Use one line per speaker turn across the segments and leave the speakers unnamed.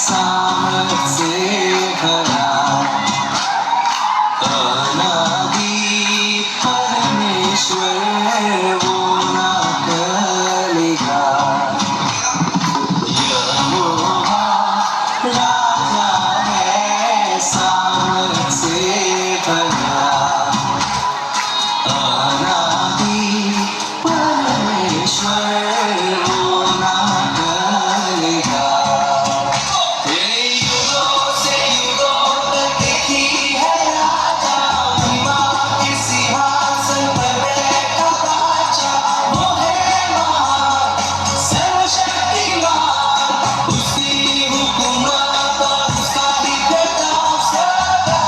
सामत से भरा अनादि परमेश्वर वो ना टलेगा। यहोवा राजा है सामत से भरा अनादि परमेश्वर वो ना टलेगा। ये युगों से युगों तक की है राजा महिमा के सिंहासन पर बैठा बादशाह वो है महान सर्वशक्तिमान उसकी हुकूमत और उसका ही प्रताप सदा।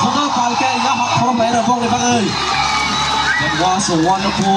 Khổ cao cái giá học không phải là vong này bác ơi. It was a wonderful